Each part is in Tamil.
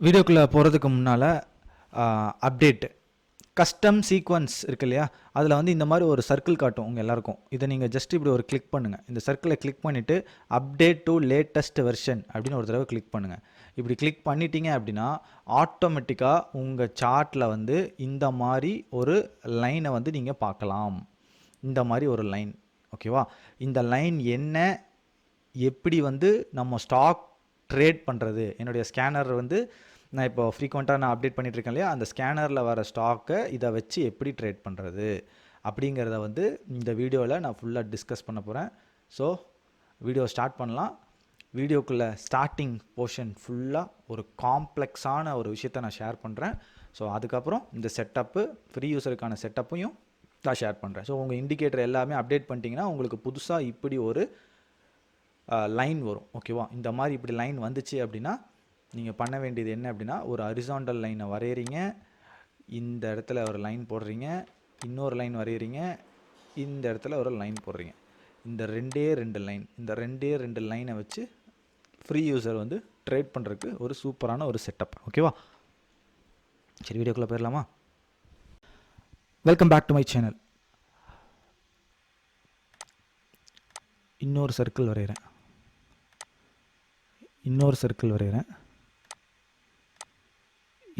வீடியோக்குள்ளே போகிறதுக்கு முன்னால் அப்டேட் கஸ்டம் சீக்வன்ஸ் இருக்கு இல்லையா, அதில் வந்து இந்த மாதிரி ஒரு சர்க்கிள் காட்டும் உங்கள் எல்லாருக்கும். இதை நீங்கள் ஜஸ்ட் இப்படி ஒரு கிளிக் பண்ணுங்கள். இந்த சர்க்கிளை கிளிக் பண்ணிவிட்டு அப்டேட் டு லேட்டஸ்ட் வெர்ஷன் அப்படின்னு ஒரு தடவை கிளிக் பண்ணுங்கள். இப்படி கிளிக் பண்ணிட்டீங்க அப்படின்னா ஆட்டோமேட்டிக்காக உங்கள் சார்ட்டில் வந்து இந்த மாதிரி ஒரு லைனை வந்து நீங்கள் பார்க்கலாம். இந்த மாதிரி ஒரு லைன், ஓகேவா? இந்த லைன் என்ன, எப்படி வந்து நம்ம ஸ்டாக் ட்ரேட் பண்ணுறது, என்னுடைய ஸ்கேனர் வந்து நான் இப்போ ஃப்ரீக்வெண்ட்டாக நான் அப்டேட் பண்ணிகிட்ருக்கேன் இல்லையா, அந்த ஸ்கேனரில் வர ஸ்டாக்கை இதை வச்சு எப்படி ட்ரேட் பண்ணுறது அப்படிங்கிறத வந்து இந்த வீடியோவில் நான் ஃபுல்லாக டிஸ்கஸ் பண்ண போகிறேன். ஸோ வீடியோ ஸ்டார்ட் பண்ணலாம். வீடியோக்குள்ளே ஸ்டார்டிங் போர்ஷன் ஃபுல்லாக ஒரு காம்ப்ளெக்ஸான ஒரு விஷயத்தை நான் ஷேர் பண்ணுறேன். ஸோ அதுக்கப்புறம் இந்த செட்டப்பு ஃப்ரீ யூஸருக்கான செட்டப்பையும் நான் ஷேர் பண்ணுறேன். ஸோ உங்கள் இண்டிகேட்டர் எல்லாமே அப்டேட் பண்ணிட்டீங்கன்னா உங்களுக்கு புதுசாக இப்படி ஒரு லைன் வரும், ஓகேவா? இந்த மாதிரி இப்படி லைன் வந்துச்சு அப்படின்னா நீங்கள் பண்ண வேண்டியது என்ன அப்படின்னா, ஒரு ஹரிசாண்டல் லைனை வரைகிறீங்க, இந்த இடத்துல ஒரு லைன் போடுறீங்க, இன்னொரு லைன் வரைகிறீங்க, இந்த இடத்துல ஒரு லைன் போடுறீங்க. இந்த ரெண்டே ரெண்டு லைனை வச்சு ஃப்ரீ யூஸர் வந்து ட்ரேட் பண்ணுறதுக்கு ஒரு சூப்பரான ஒரு செட்டப், ஓகேவா? சரி, வீடியோக்குள்ளே போயிடலாமா? Welcome back to my channel. இன்னொரு சர்க்கிள் வரைகிறேன், இன்னொரு சர்க்கிள் வரைகிறேன்,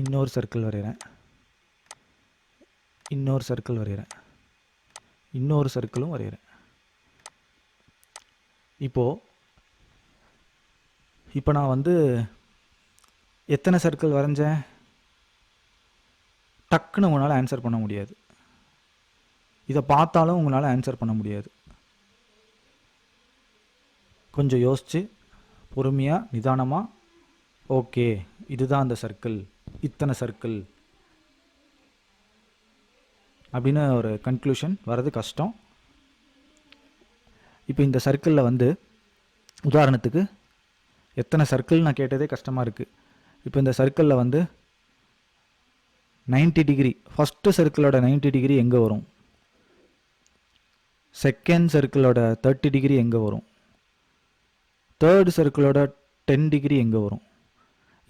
இன்னொரு சர்க்கிள் வரைகிறேன், இன்னொரு சர்க்கிள் வரைகிறேன், இன்னொரு சர்க்கிளும் வரைகிறேன். இப்போ நான் வந்து எத்தனை சர்க்கிள் வரைஞ்சேன் டக்குன்னு உங்களால் ஆன்சர் பண்ண முடியாது. இதை பார்த்தாலும் உங்களால் ஆன்சர் பண்ண முடியாது. கொஞ்சம் யோசித்து பொறுமையாக நிதானமாக, ஓகே இதுதான் அந்த சர்க்கிள், இத்தனை சர்க்கிள் அப்படின்னு ஒரு கன்க்ளூஷன் வர்றது கஷ்டம். இப்போ இந்த சர்க்கிளில் வந்து உதாரணத்துக்கு எத்தனை சர்க்கிள் நான் கேட்டதே கஷ்டமாக இருக்குது. இப்போ இந்த சர்க்கிளில் வந்து 90 டிகிரி, ஃபஸ்ட்டு சர்க்கிளோட 90 டிகிரி எங்கே வரும், செகண்ட் சர்க்கிளோட 30 டிகிரி எங்கே வரும், தேர்டு சர்க்கிளோட 10 டிகிரி எங்கே வரும்?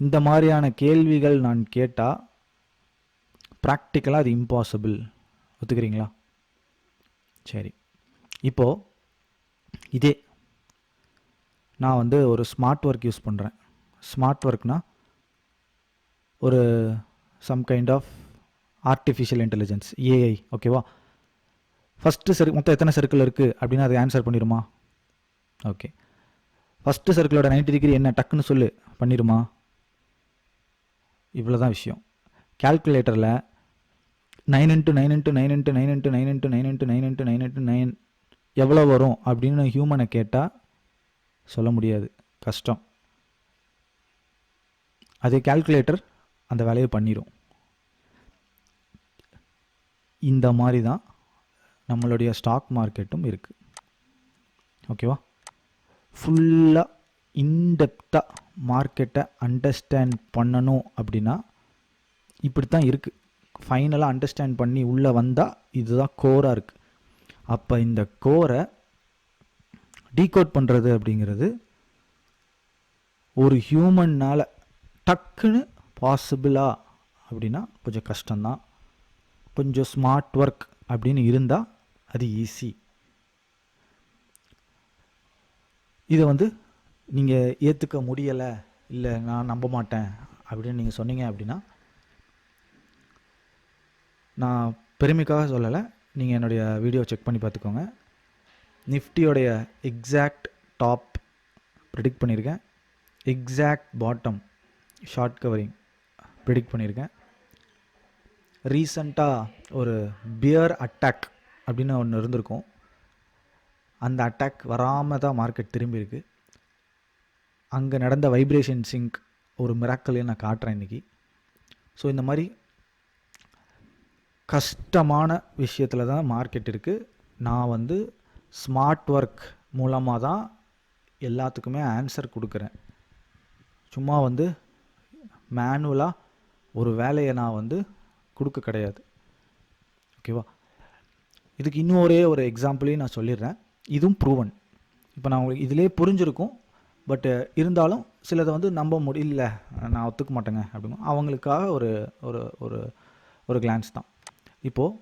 இந்த மாதிரியான கேள்விகள் நான் கேட்டால் ப்ராக்டிக்கலாக அது இம்பாசிபிள். ஒத்துக்கிறீங்களா? சரி, இப்போது இதே நான் வந்து ஒரு ஸ்மார்ட் ஒர்க் யூஸ் பண்ணுறேன். ஸ்மார்ட் ஒர்க்னால் ஒரு some kind of artificial intelligence, AI, ஓகேவா? ஃபஸ்ட்டு மொத்தம் எத்தனை சர்க்கிள் இருக்குது அப்படின்னு அதை ஆன்சர் பண்ணிடுமா? ஓகே, ஃபஸ்ட்டு சர்க்கிளோட 90 டிகிரி என்ன டக்குன்னு சொல்லு, பண்ணிடுமா? இவ்வளோ தான் விஷயம். கால்குலேட்டரில் 9 × 9 × 9 × 9 × 9 × 9 × 9 × 9 × 9 எவ்வளோ வரும் அப்படின்னு ஹியூமனை கேட்டால் சொல்ல முடியாது, கஷ்டம். அதே கால்குலேட்டர் அந்த வேலையை பண்ணிடும். இந்த மாதிரி தான் நம்மளுடைய ஸ்டாக் மார்க்கெட்டும் இருக்குது, ஓகேவா? ஃபுல்லாக இன்டெப்த்தாக மார்க்கெட்டை அண்டர்ஸ்டாண்ட் பண்ணணும் அப்படின்னா இப்படி தான் இருக்குது. ஃபைனலாக அண்டர்ஸ்டாண்ட் பண்ணி உள்ளே வந்தால் இதுதான் கோராக இருக்குது. அப்போ இந்த கோரை டீகோட் பண்ணுறது அப்படிங்கிறது ஒரு ஹியூமன்னால் டக்குன்னு பாசிபிளா அப்படின்னா கொஞ்சம் கஷ்டம்தான். கொஞ்சம் ஸ்மார்ட் ஒர்க் அப்படின்னு இருந்தால் அது ஈஸி. இதை வந்து நீங்கள் ஏற்றுக்க முடியலை, இல்லை நான் நம்ப மாட்டேன் அப்படின்னு நீங்கள் சொன்னீங்க அப்படின்னா, நான் பெருமைக்காக சொல்லலை, நீங்கள் என்னுடைய வீடியோ செக் பண்ணி பார்த்துக்கோங்க. நிஃப்டியோடைய எக்ஸாக்ட் டாப் ப்ரிடிக்ட் பண்ணியிருக்கேன், exact bottom short covering predict பண்ணியிருக்கேன். ரீசண்டாக ஒரு பியர் அட்டாக் அப்படின்னு ஒன்று இருந்திருக்கும், அந்த அட்டாக் வராமல் தான் மார்க்கெட் திரும்பியிருக்கு. அங்கே நடந்த வைப்ரேஷன் சிங்க் ஒரு மிராக்கலையும் நான் காட்டுறேன் இன்றைக்கி. ஸோ இந்த மாதிரி கஷ்டமான விஷயத்தில் தான் மார்க்கெட் இருக்குது. நான் வந்து ஸ்மார்ட் ஒர்க் மூலமாக தான் எல்லாத்துக்குமே ஆன்சர் கொடுக்குறேன். சும்மா வந்து மேனுவலாக ஒரு வேலையை நான் வந்து கொடுக்க கிடையாது, ஓகேவா? இதுக்கு இன்னும் ஒரே ஒரு எக்ஸாம்பிளையும் நான் சொல்லிடுறேன், இதுவும் ப்ரூவன். இப்போ நான் உங்களுக்கு இதிலே புரிஞ்சிருக்கும், பட் இருந்தாலும் சிலதை வந்து நம்ப முடியல, நான் ஒத்துக்க மாட்டேங்க அப்படிங்க, அவங்களுக்காக ஒரு ஒரு ஒரு ஒரு கிளான்ஸ் தான். இப்போது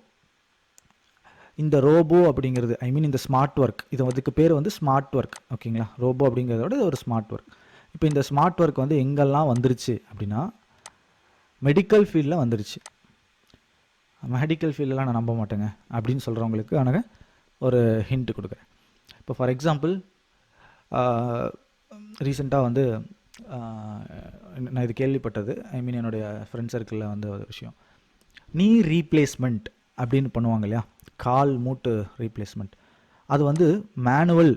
இந்த ரோபோ அப்படிங்கிறது, ஐ மீன் இந்த ஸ்மார்ட் ஒர்க், இது அதுக்கு பேர் வந்து ஸ்மார்ட் ஒர்க், ஓகேங்களா. ரோபோ அப்படிங்கிறதோட இது ஒரு ஸ்மார்ட் ஒர்க். இப்போ இந்த ஸ்மார்ட் ஒர்க் வந்து எங்கெல்லாம் வந்துருச்சு அப்படின்னா மெடிக்கல் ஃபீல்டில் வந்துருச்சு. மெடிக்கல் ஃபீல்டெலாம் நான் நம்ப மாட்டேங்க அப்படின்னு சொல்கிறவங்களுக்கு ஆனால் ஒரு ஹிண்ட் கொடுக்குறேன். இப்போ ஃபார் எக்ஸாம்பிள் ரீசெண்டாக வந்து நான் இது கேள்விப்பட்டது, ஐ மீன் என்னுடைய ஃப்ரெண்ட் சர்க்கிளில் வந்து ஒரு விஷயம், நீ ரீப்ளேஸ்மெண்ட் அப்படின்னு பண்ணுவாங்க இல்லையா, கால் மூட்டு ரீப்ளேஸ்மெண்ட். அது வந்து மேனுவல்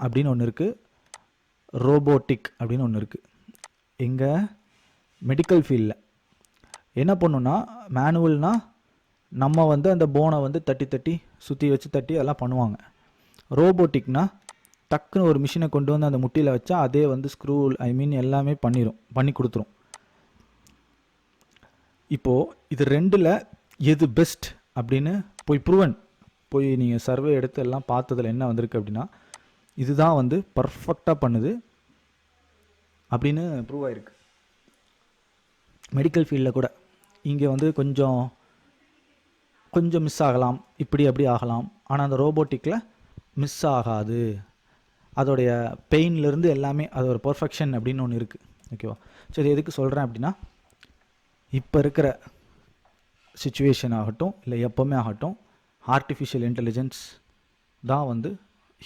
அப்படின்னு ஒன்று இருக்குது, ரோபோட்டிக் அப்படின்னு ஒன்று இருக்குது. எங்கே மெடிக்கல் ஃபீல்டில் என்ன பண்ணுன்னா, மேனுவல்னால் நம்ம வந்து அந்த போனை வந்து தட்டி தட்டி சுற்றி வச்சு தட்டி அதெல்லாம் பண்ணுவாங்க. ரோபோட்டிக்னால் டக்குன்னு ஒரு மிஷினை கொண்டு வந்து அந்த முட்டியில் வச்சா அதே வந்து ஸ்க்ரூ, ஐ மீன் எல்லாமே பண்ணி கொடுத்துரும். இப்போது இது ரெண்டில் எது பெஸ்ட் அப்படின்னு போய் நீங்கள் சர்வே எடுத்து எல்லாம் பார்த்ததில் என்ன வந்திருக்கு அப்படின்னா, இதுதான் வந்து பர்ஃபெக்டாக பண்ணுது அப்படின்னு ப்ரூவ் ஆகிருக்கு. மெடிக்கல் ஃபீல்டில் கூட இங்கே வந்து கொஞ்சம் மிஸ் ஆகலாம், இப்படி அப்படி ஆகலாம், ஆனால் அந்த ரோபோட்டிக்கில் மிஸ் ஆகாது. அதோடைய பெயின்லேருந்து எல்லாமே அது ஒரு பர்ஃபெக்ஷன் அப்படின்னு ஒன்று இருக்குது, ஓகேவா. சரி, எதுக்கு சொல்கிறேன் அப்படின்னா, இப்போ இருக்கிற சுச்சுவேஷன் ஆகட்டும் இல்லை எப்போவுமே ஆகட்டும், ஆர்டிஃபிஷியல் இன்டெலிஜென்ஸ் தான் வந்து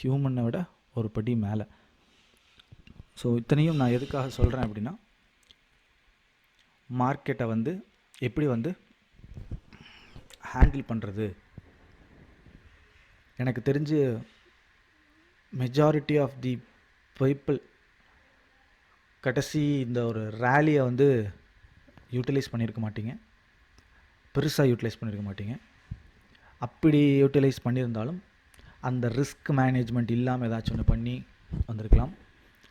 ஹியூமனை விட ஒரு படி மேலே. ஸோ இத்தனையும் நான் எதுக்காக சொல்கிறேன் அப்படின்னா, மார்க்கெட்டை வந்து எப்படி வந்து ஹேண்டில் பண்ணுறது. எனக்கு தெரிஞ்சு மெஜாரிட்டி ஆஃப் தி பீப்புள் கடைசி இந்த ஒரு ரேலியை வந்து யூட்டிலைஸ் பண்ணியிருக்க மாட்டீங்க, பெருசாக யூட்டிலைஸ் பண்ணியிருக்க மாட்டீங்க. அப்படி யூட்டிலைஸ் பண்ணியிருந்தாலும் அந்த ரிஸ்க் மேனேஜ்மெண்ட் இல்லாமல் ஏதாச்சும் ஒன்று பண்ணி வந்திருக்கலாம்.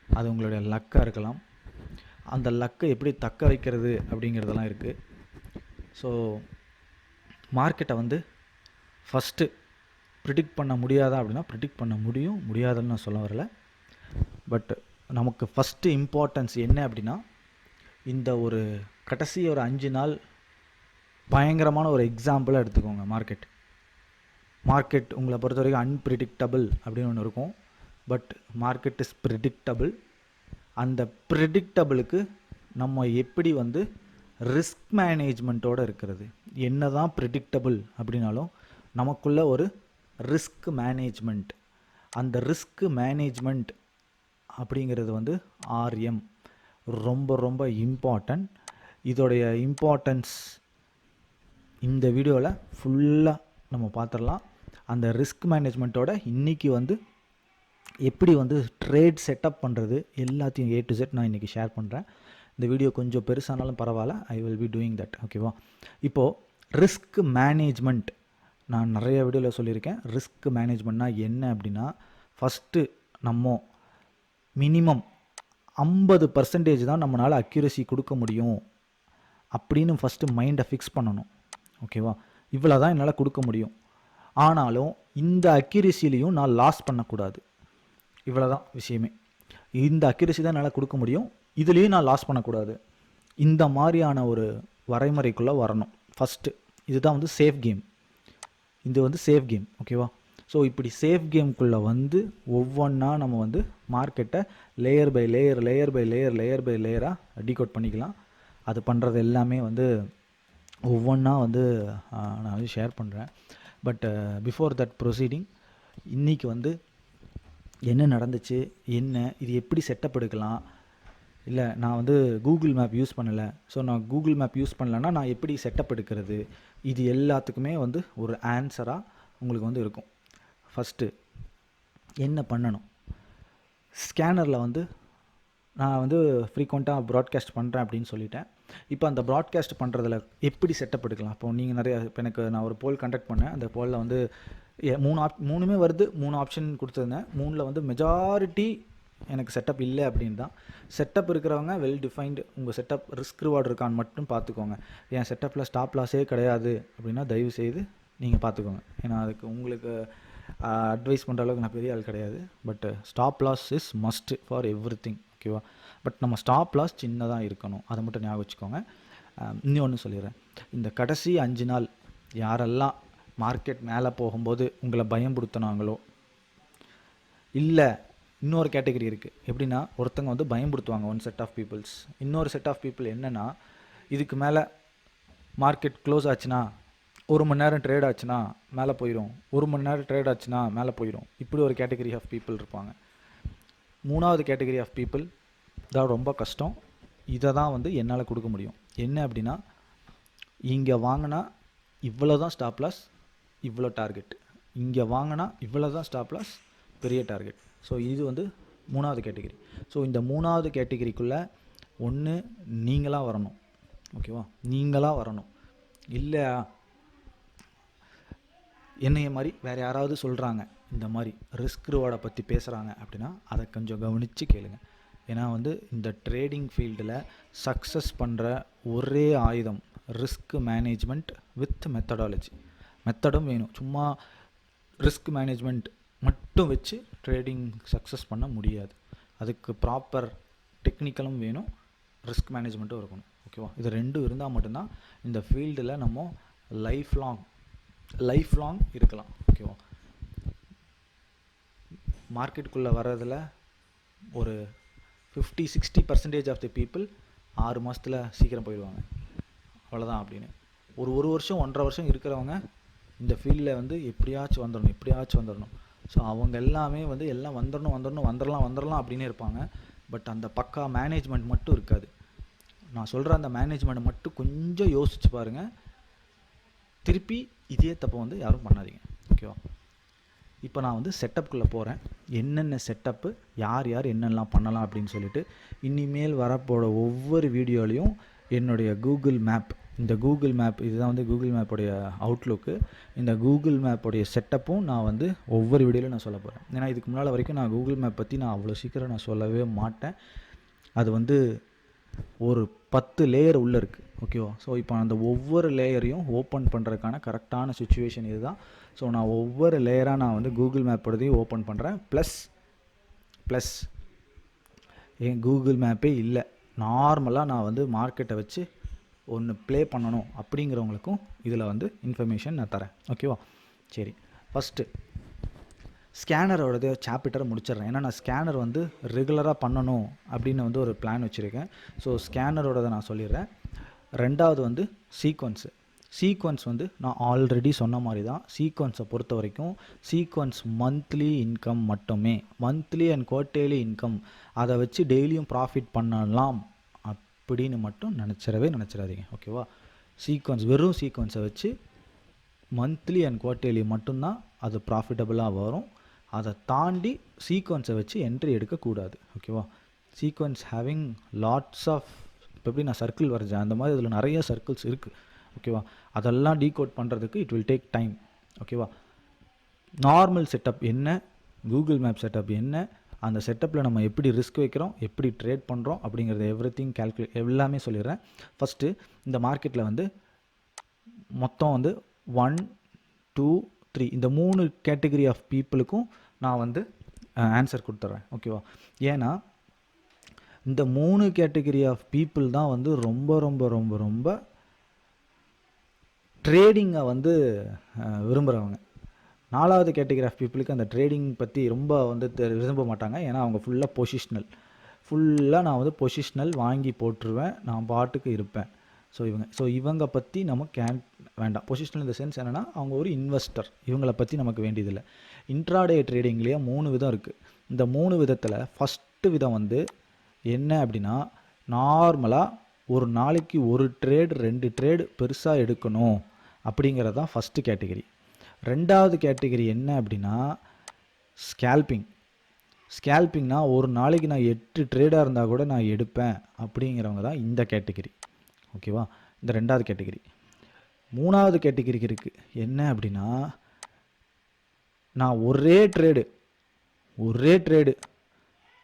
அது உங்களுடைய லக்காக இருக்கலாம். அந்த லக்கை எப்படி தக்க வைக்கிறது அப்படிங்கிறதெல்லாம் இருக்குது. ஸோ மார்க்கெட்டை வந்து ஃபஸ்ட்டு ப்ரிடிக்ட் பண்ண முடியாதா அப்படின்னா ப்ரிடிக்ட் பண்ண முடியாதுன்னு நான் சொல்ல வரல. பட் நமக்கு ஃபஸ்ட்டு இம்பார்ட்டன்ஸ் என்ன அப்படின்னா, இந்த ஒரு கடைசி ஒரு 5 நாள் பயங்கரமான ஒரு எக்ஸாம்பிளாக எடுத்துக்கோங்க. மார்க்கெட் உங்களை பொறுத்த வரைக்கும் அன்பிரிடிக்டபிள் அப்படின்னு ஒன்று இருக்கும், பட் மார்க்கெட் இஸ் ப்ரிடிக்டபிள். அந்த ப்ரிடிக்டபிளுக்கு நம்ம எப்படி வந்து ரிஸ்க் மேனேஜ்மெண்ட்டோடு இருக்கிறது. என்ன தான் ப்ரிடிக்டபிள் அப்படின்னாலும் நமக்குள்ள ஒரு ரிஸ்க் மேனேஜ்மெண்ட், அந்த ரிஸ்க் மேனேஜ்மெண்ட் அப்படிங்கிறது வந்து ஆர்எம் ரொம்ப ரொம்ப இம்பார்ட்டன்ட். இதோடைய இம்பார்ட்டன்ஸ் இந்த வீடியோவில் ஃபுல்லாக நம்ம பார்த்துடலாம். அந்த ரிஸ்க் மேனேஜ்மெண்ட்டோட இன்றைக்கி வந்து எப்படி வந்து ட்ரேட் செட்டப் பண்ணுறது எல்லாத்தையும் A to Z நான் இன்றைக்கி ஷேர் பண்ணுறேன். இந்த வீடியோ கொஞ்சம் பெருசானாலும் பரவாயில்ல, I will be doing that, ஓகேவா. இப்போது ரிஸ்க் மேனேஜ்மெண்ட் நான் நிறைய வீடியோவில் சொல்லியிருக்கேன். ரிஸ்க் மேனேஜ்மெண்ட்னா என்ன அப்படின்னா, ஃபஸ்ட்டு நம்ம மினிமம் 50% தான் நம்மளால் அக்யூரசி கொடுக்க முடியும் அப்படின்னு ஃபஸ்ட்டு மைண்டை ஃபிக்ஸ் பண்ணணும், ஓகேவா. இவ்வளோ தான் என்னால் கொடுக்க முடியும், ஆனாலும் இந்த அக்யூரசிலையும் நான் லாஸ் பண்ணக்கூடாது. இவ்வளோ தான் விஷயமே. இந்த அக்யூரசி தான் என்னால் கொடுக்க முடியும், இதுலேயும் நான் லாஸ் பண்ணக்கூடாது. இந்த மாதிரியான ஒரு வரைமுறைக்குள்ளே வரணும் ஃபஸ்ட்டு. இதுதான் வந்து சேஃப் கேம். இது வந்து சேஃப் கேம், ஓகேவா. ஸோ இப்படி சேஃப் கேம்குள்ளே வந்து ஒவ்வொன்றா நம்ம வந்து மார்க்கெட்டை லேயர் பை லேயராக டீகோட் பண்ணிக்கலாம். அது பண்ணுறது எல்லாமே வந்து ஒவ்வொன்றா வந்து நான் வந்து ஷேர் பண்ணுறேன். பட் பிஃபோர் தட் ப்ரொசீடிங், இன்றைக்கி வந்து என்ன நடந்துச்சு, இது எப்படி செட்டப் எடுக்கலாம், இல்லை நான் வந்து கூகுள் மேப் யூஸ் பண்ணலை, ஸோ நான் கூகுள் மேப் யூஸ் பண்ணலைன்னா நான் எப்படி செட்டப் எடுக்கிறது, இது எல்லாத்துக்குமே வந்து ஒரு ஆன்சராக உங்களுக்கு வந்து இருக்கும். ஃபஸ்ட்டு என்ன பண்ணணும், ஸ்கேனரில் வந்து நான் வந்து ஃப்ரீக்வெண்ட்டாக ப்ராட்காஸ்ட் பண்ணுறேன் அப்படின்னு சொல்லிட்டேன். இப்போ அந்த ப்ராட்காஸ்ட் பண்ணுறதுல எப்படி செட்டப் எடுக்கலாம். இப்போ நீங்கள் இப்போ எனக்கு நான் ஒரு போல் கண்டக்ட் பண்ணேன். அந்த போலில் வந்து 3 வருது, 3 ஆப்ஷன் கொடுத்துருந்தேன். 3ல் வந்து மெஜாரிட்டி எனக்கு செட்டப் இல்லை அப்படின்னு தான். செட்டப் இருக்கிறவங்க வெல் டிஃபைன்டு, உங்கள் செட்டப் ரிஸ்க் ரிவார்டு இருக்கான்னு மட்டும் பார்த்துக்கோங்க. என் செட்டப்பில் ஸ்டாப் லாஸே கிடையாது அப்படின்னா தயவு செய்து நீங்கள் பார்த்துக்கோங்க. ஏன்னா அதுக்கு உங்களுக்கு அட்வைஸ் பண்ணுற அளவுக்கு நான் பெரிய ஆள் கிடையாது. But stop loss is must for everything. ஓகேவா? பட் நம்ம ஸ்டாப் லாஸ் சின்னதாக இருக்கணும், அதை மட்டும் ஞாபகம் வச்சுக்கோங்க. இன்னொன்று சொல்லிடுறேன். இந்த கடைசி 5 நாள் யாரெல்லாம் மார்க்கெட் மேலே போகும்போது உங்களை பயம்படுத்தினாங்களோ, இல்லை இன்னொரு கேட்டகரி இருக்குது. எப்படின்னா, ஒருத்தங்க வந்து பயம்படுத்துவாங்க ஒன் செட் ஆஃப் பீப்புள்ஸ். இன்னொரு செட் ஆஃப் பீப்புள் என்னென்னா, இதுக்கு மேலே மார்க்கெட் க்ளோஸ் ஆச்சுன்னா 1 மணி நேரம் ட்ரேட் ஆச்சுன்னா மேலே போயிடும், 1 மணி நேரம் ட்ரேட் ஆச்சுன்னா மேலே போயிடும். இப்படி ஒரு கேட்டகரி ஆஃப் பீப்புள் இருப்பாங்க. 3வது கேட்டகரி ஆஃப் பீப்புள் தான் ரொம்ப கஷ்டம். இதை தான் வந்து என்னால் கொடுக்க முடியும். என்ன அப்படின்னா, இங்கே வாங்கினா இவ்வளோ தான் ஸ்டாப் லாஸ், இவ்வளோ டார்கெட். இங்கே வாங்கினா இவ்வளோ தான் ஸ்டாப் லாஸ், பெரிய டார்கெட். ஸோ இது வந்து 3வது கேட்டகரி. ஸோ இந்த 3வது கேட்டகரிக்குள்ளே ஒன்று நீங்களாக வரணும். ஓகேவா? நீங்களாக வரணும். இல்லை என்னைய மாதிரி வேறு யாராவது சொல்கிறாங்க, இந்த மாதிரி ரிஸ்க் ரிவார்டை பற்றி பேசுகிறாங்க அப்படின்னா அதை கொஞ்சம் கவனித்து கேளுங்க. ஏன்னா வந்து இந்த ட்ரேடிங் ஃபீல்டில் சக்ஸஸ் பண்ணுற ஒரே ஆயுதம் ரிஸ்க் மேனேஜ்மெண்ட் வித் மெத்தடாலஜி. மெத்தடும் வேணும். சும்மா ரிஸ்க் மேனேஜ்மெண்ட் மட்டும் வச்சு ட்ரேடிங் சக்ஸஸ் பண்ண முடியாது. அதுக்கு ப்ராப்பர் டெக்னிக்கலும் வேணும், ரிஸ்க் மேனேஜ்மெண்ட்டும் இருக்கணும். ஓகேவா? இது ரெண்டும் இருந்தால் மட்டும்தான் இந்த ஃபீல்டில் நம்ம லைஃப் லாங் இருக்கலாம். ஓகேவா? மார்க்கெட்டுக்குள்ளே வர்றதில் ஒரு 50-60% ஆஃப் தி பீப்புள் 6 மாதத்தில் சீக்கிரம் போயிடுவாங்க, அவ்வளோதான் அப்படின்னு. ஒரு வருஷம் 1.5 வருஷம் இருக்கிறவங்க இந்த ஃபீல்டில் வந்து எப்படியாச்சும் வந்துடணும். ஸோ அவங்க எல்லாமே வந்து எல்லாம் வந்துடலாம் அப்படின்னே இருப்பாங்க. பட் அந்த பக்கா மேனேஜ்மெண்ட் மட்டும் இருக்காது. நான் சொல்கிற அந்த மேனேஜ்மெண்ட் மட்டும் கொஞ்சம் யோசிச்சு பாருங்கள். திருப்பி இதே தப்பை வந்து யாரும் பண்ணாதீங்க. ஓகேவா? இப்போ நான் வந்து செட்டப்புக்குள்ளே போகிறேன். என்னென்ன செட்டப்பு, யார் என்னென்னலாம் பண்ணலாம் அப்படின்னு சொல்லிட்டு இனிமேல் வரப்போட ஒவ்வொரு வீடியோலையும் என்னுடைய கூகுள் மேப், இந்த கூகுள் மேப் இதுதான் வந்து கூகுள் மேப்போடைய அவுட்லுக்கு. இந்த கூகுள் மேப்போடைய செட்டப்பும் நான் வந்து ஒவ்வொரு வீடியோலையும் நான் சொல்ல போகிறேன். ஏன்னா இதுக்கு முன்னால் வரைக்கும் நான் கூகுள் மேப் பற்றி நான் அவ்வளோ சீக்கிரம் நான் சொல்லவே மாட்டேன். அது வந்து ஒரு 10 லேயர் உள்ளே இருக்குது. ஓகேவா? ஸோ இப்போ அந்த ஒவ்வொரு லேயரையும் ஓப்பன் பண்ணுறதுக்கான கரெக்டான சுச்சுவேஷன் இதுதான். ஸோ நான் ஒவ்வொரு லேயராக நான் வந்து கூகுள் மேப்போடதையும் ஓப்பன் பண்ணுறேன். ப்ளஸ் என் கூகுள் மேப்பே இல்லை, நார்மலாக நான் வந்து மார்க்கெட்டை வச்சு ஒன்று ப்ளே பண்ணணும் அப்படிங்கிறவங்களுக்கும் இதில் வந்து இன்ஃபர்மேஷன் நான் தரேன். ஓகேவா? சரி, ஃபஸ்ட்டு ஸ்கேனரோடது சாப்டரை முடிச்சிடுறேன். ஏன்னா நான் ஸ்கேனர் வந்து ரெகுலராக பண்ணணும் அப்படின்னு வந்து ஒரு பிளான் வச்சுருக்கேன். ஸோ ஸ்கேனரோடதை நான் சொல்லிடுறேன். 2வது வந்து சீக்வன்ஸ் வந்து நான் ஆல்ரெடி சொன்ன மாதிரி தான். சீக்வன்ஸை பொறுத்த வரைக்கும் சீக்வன்ஸ் மந்த்லி இன்கம் மட்டுமே, மந்த்லி அண்ட் குவார்ட்டர்லி இன்கம், அதை வச்சு டெய்லியும் ப்ராஃபிட் பண்ணலாம் அப்படின்னு மட்டும் நினச்சிடாதீங்க. ஓகேவா? வெறும் சீக்வன்ஸை வச்சு மந்த்லி அண்ட் குவார்ட்டர்லி மட்டும்தான் அது ப்ராஃபிட்டபுளாக வரும். அதை தாண்டி சீக்வன்ஸை வச்சு என்ட்ரி எடுக்கக்கூடாது. ஓகேவா? சீக்வன்ஸ் ஹேவிங் லாட்ஸ் ஆஃப், இப்போ எப்படி நான் சர்க்கிள் வரைஞ்சேன் அந்த மாதிரி இதில் நிறைய சர்க்கிள்ஸ் இருக்குது. ஓகேவா? அதெல்லாம் டீகோட் பண்ணுறதுக்கு இட் வில் டேக் டைம். ஓகேவா? நார்மல் செட்டப் என்ன, கூகுள் மேப் செட்டப் என்ன, அந்த செட்டப்பில் நம்ம எப்படி ரிஸ்க் வைக்கிறோம், எப்படி ட்ரேட் பண்ணுறோம் அப்படிங்கிறது எவ்ரிதிங் எல்லாமே சொல்லிடுறேன். ஃபஸ்ட்டு இந்த மார்க்கெட்டில் வந்து மொத்தம் வந்து 1, 2, 3 இந்த 3 கேட்டகரி ஆஃப் பீப்புளுக்கும் நான் வந்து ஆன்சர் கொடுத்துட்றேன். ஓகேவா? ஏன்னா இந்த 3 கேட்டகரி ஆஃப் பீப்புள் தான் வந்து ரொம்ப ட்ரேடிங்கை வந்து விரும்புகிறவங்க. 4வது கேட்டகரி ஆஃப் பீப்புளுக்கு அந்த ட்ரேடிங் பற்றி ரொம்ப வந்து விரும்ப மாட்டாங்க. ஏன்னா அவங்க ஃபுல்லாக நான் வந்து பொசிஷ்னல் வாங்கி போட்டுருவேன், நான் பாட்டுக்கு இருப்பேன். ஸோ இவங்க பற்றி நமக்கு வேண்டாம். பொசிஷனல் இந்த சென்ஸ் என்னென்னா அவங்க ஒரு இன்வெஸ்டர், இவங்கள பற்றி நமக்கு வேண்டியதில்லை. இன்ட்ராடே ட்ரேடிங்லேயே 3 விதம் இருக்குது. இந்த 3 விதத்தில் ஃபஸ்ட்டு விதம் வந்து என்ன அப்படின்னா, நார்மலாக ஒரு நாளைக்கு 1 ட்ரேடு 2 ட்ரேடு பெருசாக எடுக்கணும் அப்படிங்கிறது தான் ஃபஸ்ட்டு கேட்டகரி. 2வது கேட்டகரி என்ன அப்படின்னா ஸ்கேல்பிங்னா ஒரு நாளைக்கு நான் 8 ட்ரேடாக இருந்தால் கூட நான் எடுப்பேன் அப்படிங்கிறவங்க தான் இந்த கேட்டகரி. ஓகேவா? இந்த 2வது கேட்டகரி. 3வது கேட்டகரிக்கு இருக்குது என்ன அப்படின்னா, நான் ஒரே ட்ரேடு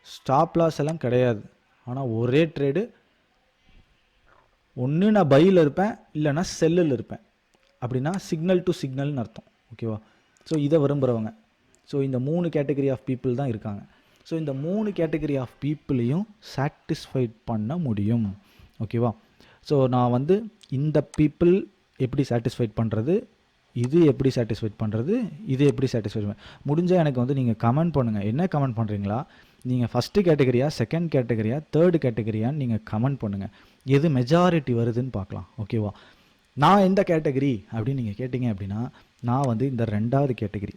ஸ்டாப் லாஸ் எல்லாம் கிடையாது, ஆனால் ஒரே ட்ரேடு, ஒன்று நான் பையில் இருப்பேன் இல்லைனா செல்லில் இருப்பேன். அப்படின்னா சிக்னல் டு சிக்னல்னு அர்த்தம். ஓகேவா? ஸோ இதை விரும்புகிறவங்க ஸோ இந்த 3 கேட்டகரி ஆஃப் பீப்புள் தான் இருக்காங்க. ஸோ இந்த 3 கேட்டகரி ஆஃப் பீப்புளையும் சாட்டிஸ்ஃபைட் பண்ண முடியும். ஓகேவா? ஸோ நான் வந்து இந்த பீப்புள் எப்படி சாட்டிஸ்ஃபைட் பண்ணுறது, இது எப்படி சாட்டிஸ்ஃபைட் பண்ணுறது, இது எப்படி சாட்டிஸ்ஃபைட் முடிஞ்சால் எனக்கு வந்து நீங்கள் கமெண்ட் பண்ணுங்கள். என்ன கமெண்ட் பண்ணுறீங்களா, நீங்கள் ஃபஸ்ட்டு கேட்டகரியா, செகண்ட் கேட்டகரியா, தேர்டு கேட்டகரியான்னு நீங்கள் கமெண்ட் பண்ணுங்கள். எது மெஜாரிட்டி வருதுன்னு பார்க்கலாம். ஓகேவா? நான் எந்த கேட்டகரி அப்படின்னு நீங்கள் கேட்டிங்க அப்படின்னா, நான் வந்து இந்த 2வது கேட்டகரி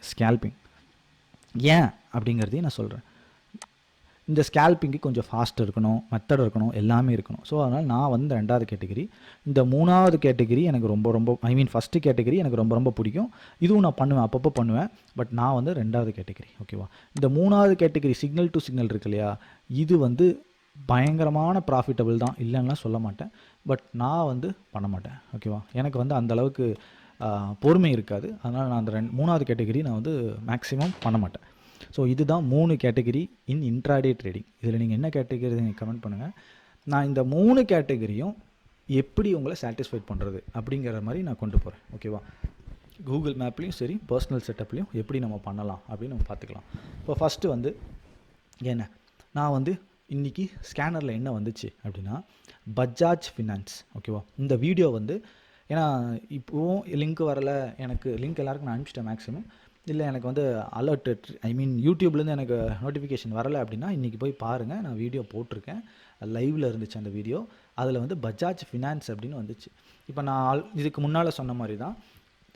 ஸ்கேல்பிங். ஏன் அப்படிங்கிறதையும் நான் சொல்கிறேன். இந்த ஸ்கேல்பிங்கு கொஞ்சம் ஃபாஸ்ட் இருக்கணும், மெத்தட் இருக்கணும், எல்லாமே இருக்கணும். ஸோ அதனால் நான் வந்து 2வது கேட்டகரி. இந்த 3வது கேட்டகரி எனக்கு ரொம்ப ஃபஸ்ட்டு கேட்டகரி எனக்கு ரொம்ப பிடிக்கும். இதுவும் நான் பண்ணுவேன், அப்பப்போ பண்ணுவேன். பட் நான் வந்து 2வது கேட்டகரி. ஓகேவா? இந்த 3வது கேட்டகரி சிக்னல் டு சிக்னல் இருக்கு இல்லையா, இது வந்து பயங்கரமான ப்ராஃபிட்டபிள் தான், இல்லைன்னா சொல்ல மாட்டேன். பட் நான் வந்து பண்ண மாட்டேன். ஓகேவா? எனக்கு வந்து அந்தளவுக்கு பொறுமை இருக்காது. அதனால் நான் அந்த 3வது கேட்டகரி நான் வந்து மேக்ஸிமம் பண்ண மாட்டேன். ஸோ இதுதான் 3 கேட்டகரி இன் இன்ட்ராடே ட்ரேடிங். இதில் நீங்கள் என்ன கேட்டகரி நீங்கள் கமெண்ட் பண்ணுங்கள். நான் இந்த 3 கேட்டகரியும் எப்படி உங்களை சாட்டிஸ்ஃபைட் பண்ணுறது அப்படிங்கிற மாதிரி நான் கொண்டு போகிறேன். ஓகேவா? கூகுள் மேப்லேயும் சரி, பர்சனல் செட்டப்லேயும் எப்படி நம்ம பண்ணலாம் அப்படின்னு நம்ம பார்த்துக்கலாம். இப்போ ஃபஸ்ட்டு வந்து என்ன, நான் வந்து இன்றைக்கி ஸ்கேனரில் என்ன வந்துச்சு அப்படின்னா, பஜாஜ் ஃபினான்ஸ். ஓகேவா? இந்த வீடியோ வந்து ஏன்னா இப்போவும் லிங்க் வரலை, எனக்கு லிங்க் எல்லாருக்கும் நான் அனுப்பிச்சிட்டேன் மேக்ஸிமம். இல்லை எனக்கு வந்து அலர்ட் யூடியூப்லேருந்து எனக்கு நோட்டிஃபிகேஷன் வரலை அப்படின்னா இன்றைக்கி போய் பாருங்கள், நான் வீடியோ போட்டிருக்கேன், லைவில் இருந்துச்சு அந்த வீடியோ. அதில் வந்து பஜாஜ் ஃபினான்ஸ் அப்படின்னு வந்துச்சு. இப்போ நான் இதுக்கு முன்னால் சொன்ன மாதிரி தான்,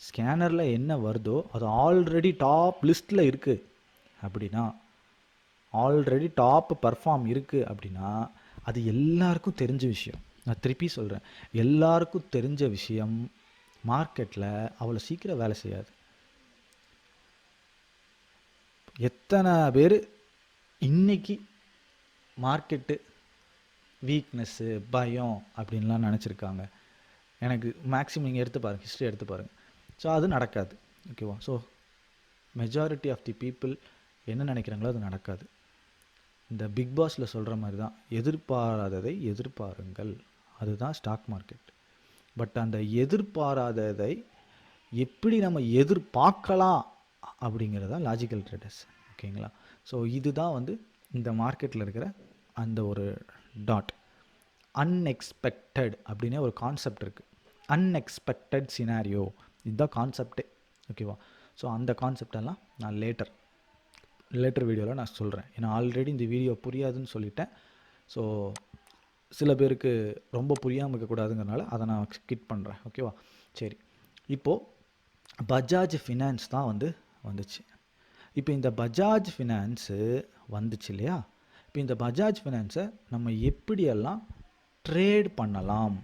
ஸ்கேனரில் என்ன வருதோ அது ஆல்ரெடி டாப் லிஸ்ட்டில் இருக்குது அப்படின்னா, ஆல்ரெடி டாப் பர்ஃபார்ம் இருக்குது அப்படின்னா, அது எல்லாருக்கும் தெரிஞ்ச விஷயம். நான் திருப்பி சொல்கிறேன், எல்லாருக்கும் தெரிஞ்ச விஷயம் மார்க்கெட்டில் அவ்வளோ சீக்கிரம் வேலை செய்யாது. எத்தனை பேர் இன்னைக்கு மார்க்கெட்டு வீக்னஸ்ஸு, பயம் அப்படின்லாம் நினச்சிருக்காங்க? எனக்கு மேக்ஸிமம் நீங்கள் எடுத்து பாருங்கள், ஹிஸ்ட்ரி எடுத்து பாருங்கள். ஸோ அது நடக்காது. ஓகேவா? So majority of the people என்ன நினைக்கிறாங்களோ அது நடக்காது. இந்த பிக் பாஸில் சொல்கிற மாதிரி தான், எதிர்பாராததை எதிர்பாருங்கள். அதுதான் ஸ்டாக் மார்க்கெட். பட் அந்த எதிர்பாராததை எப்படி நம்ம எதிர்பார்க்கலாம் அப்படிங்கிறதா லாஜிக்கல் ட்ரேடர்ஸ். ஓகேங்களா? ஸோ இதுதான் வந்து இந்த மார்க்கெட்டில் இருக்கிற அந்த ஒரு டாட். அன்எக்ஸ்பெக்டட் அப்படின்னே ஒரு கான்செப்ட் இருக்குது. அன்எக்ஸ்பெக்டட் சினாரியோ, இதுதான் கான்செப்டே. ஓகேவா? ஸோ அந்த கான்செப்டெல்லாம் நான் லேட்டர் வீடியோவில் நான் சொல்கிறேன். ஏன்னா ஆல்ரெடி இந்த வீடியோ புரியாதுன்னு சொல்லிட்டேன். ஸோ சில பேருக்கு ரொம்ப புரியாமல் இருக்கக்கூடாதுங்கிறனால அதை நான் ஸ்கிப் பண்ணுறேன். ஓகேவா? சரி, இப்போது பஜாஜ் ஃபினான்ஸ் தான் வந்துச்சு. இப்போ இந்த பஜாஜ் ஃபினான்ஸு வந்துச்சு இல்லையா, இப்போ இந்த பஜாஜ் ஃபினான்ஸை நம்ம எப்படியெல்லாம் ட்ரேட் பண்ணலாம்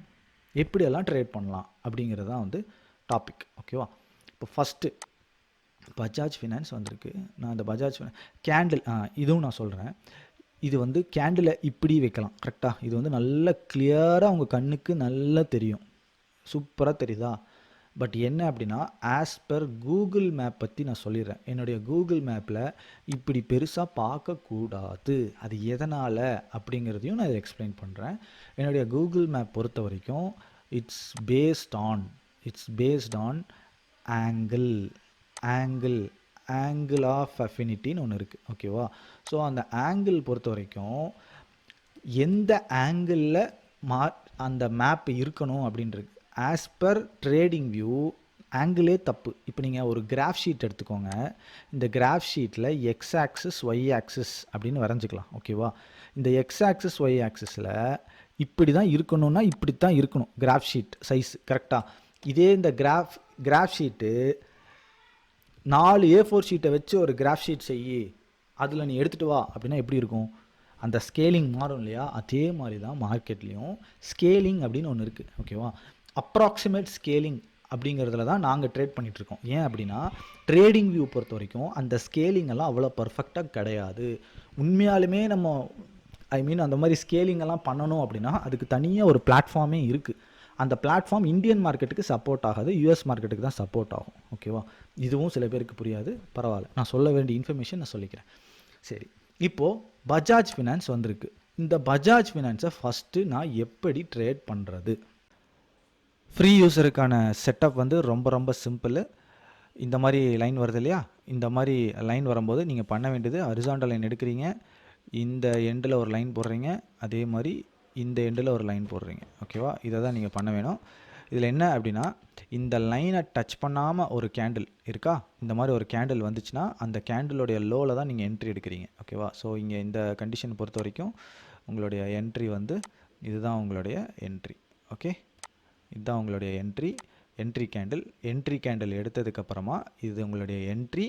அப்படிங்கிறது தான் வந்து டாபிக். ஓகேவா? இப்போ ஃபஸ்ட்டு பஜாஜ் ஃபினான்ஸ் வந்திருக்கு. நான் அந்த பஜாஜ் கேண்டில் இதுவும் நான் சொல்கிறேன். இது வந்து கேண்டிலை இப்படி வைக்கலாம். கரெக்டாக? இது வந்து நல்ல கிளியராக உங்கள் கண்ணுக்கு நல்லா தெரியும், சூப்பராக தெரியுதா? பட் என்ன அப்படின்னா, ஆஸ் பர் கூகுள் மேப் பற்றி நான் சொல்லிடுறேன். என்னுடைய கூகுள் மேப்பில் இப்படி பெருசாக பார்க்கக்கூடாது. அது எதனால் அப்படிங்கிறதையும் நான் இதை எக்ஸ்பிளைன் பண்ணுறேன். என்னுடைய கூகுள் மேப் பொறுத்த வரைக்கும் it's based on angle of அஃபினிட்டின்னு ஒன்று இருக்குது. ஓகேவா? ஸோ அந்த ஆங்கிள் பொறுத்த வரைக்கும் எந்த ஆங்கிளில் அந்த மேப் இருக்கணும் அப்படின்றது. ஆஸ் பர் ட்ரேடிங் வியூ ஆங்கிளே தப்பு. இப்போ நீங்கள் ஒரு கிராஃப் ஷீட் எடுத்துக்கோங்க. இந்த கிராஃப் ஷீட்டில் எக்ஸ் ஆக்சிஸ் ஒய் ஆக்சிஸ் அப்படின்னு வரைஞ்சிக்கலாம். ஓகேவா? இந்த எக்ஸ் ஆக்சிஸ் ஒய் ஆக்சிஸில் இப்படி தான் இருக்கணும்னா இப்படி தான் இருக்கணும் கிராஃப் ஷீட் சைஸ். கரெக்டாக? இதே இந்த கிராஃப் ஷீட்டு 4 A4 ஷீட்டை வச்சு ஒரு கிராஃப் ஷீட் செய்யி, அதில் நீ எடுத்துகிட்டு வா அப்படின்னா எப்படி இருக்கும்? அந்த ஸ்கேலிங் மாறும் இல்லையா? அதே மாதிரி தான் மார்க்கெட்லேயும் ஸ்கேலிங் அப்படின்னு ஒன்று இருக்குது. ஓகேவா? அப்ராக்சிமேட் ஸ்கேலிங் அப்படிங்கிறதுல தான் நாங்கள் ட்ரேட் பண்ணிகிட்ருக்கோம். ஏன் அப்படின்னா, ட்ரேடிங் வியூ பொறுத்த வரைக்கும் அந்த ஸ்கேலிங் எல்லாம் அவ்வளோ பர்ஃபெக்டாக கிடையாது. உண்மையாலுமே நம்ம அந்த மாதிரி ஸ்கேலிங் எல்லாம் பண்ணணும் அப்படின்னா அதுக்கு தனியாக ஒரு பிளாட்ஃபார்மே இருக்குது. அந்த பிளாட்ஃபார்ம் இந்தியன் மார்க்கெட்டுக்கு சப்போர்ட் ஆகாது, யூஎஸ் மார்க்கெட்டுக்கு தான் சப்போர்ட் ஆகும். ஓகேவா? இதுவும் சில பேருக்கு புரியாது, பரவாயில்ல, நான் சொல்ல வேண்டிய இன்ஃபர்மேஷன் நான் சொல்லிக்கிறேன். சரி, இப்போது பஜாஜ் ஃபினான்ஸ் வந்திருக்கு. இந்த பஜாஜ் ஃபினான்ஸை ஃபஸ்ட்டு நான் எப்படி ட்ரேட் பண்ணுறது? ஃப்ரீ யூஸருக்கான செட்டப் வந்து ரொம்ப சிம்பிள். இந்த மாதிரி லைன் வருது இல்லையா, இந்த மாதிரி லைன் வரும்போது நீங்கள் பண்ண வேண்டியது ஹரிசாண்டல் லைன் எடுக்கிறீங்க, இந்த எண்டில் ஒரு லைன் போடுறீங்க, அதே மாதிரி இந்த எண்டில் ஒரு லைன் போடுறீங்க. ஓகேவா, இதை தான் நீங்கள் பண்ண வேணும். இதில் என்ன அப்படின்னா, இந்த லைனை டச் பண்ணாமல் ஒரு கேண்டில் இருக்கா, இந்த மாதிரி ஒரு கேண்டில் வந்துச்சுன்னா அந்த கேண்டிலோடைய லோவில் தான் நீங்கள் என்ட்ரி எடுக்கிறீங்க. ஓகேவா, ஸோ இங்கே இந்த கண்டிஷன் பொறுத்த வரைக்கும் உங்களுடைய என்ட்ரி வந்து இதுதான் உங்களுடைய என்ட்ரி. ஓகே, இதுதான் உங்களுடைய என்ட்ரி கேண்டில் எடுத்ததுக்கப்புறமா இது உங்களுடைய என்ட்ரி,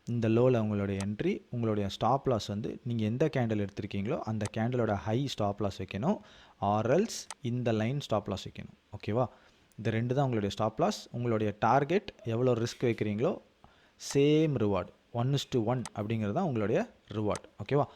இந்த லோவில் உங்களுடைய என்ட்ரி, உங்களுடைய ஸ்டாப் லாஸ் வந்து நீங்கள் எந்த கேண்டில் எடுத்திருக்கீங்களோ அந்த கேண்டிலோட ஹை ஸ்டாப் லாஸ் வைக்கணும், ஆர்எல்ஸ் இந்த லைன் ஸ்டாப் லாஸ் வைக்கணும். ஓகேவா, இந்த ரெண்டு தான் உங்களுடைய ஸ்டாப் லாஸ். உங்களுடைய டார்கெட் எவ்வளோ ரிஸ்க் வைக்கிறீங்களோ சேம் ரிவார்டு 1:1 அப்படிங்கிறது தான் உங்களுடைய ரிவார்டு. ஓகேவா,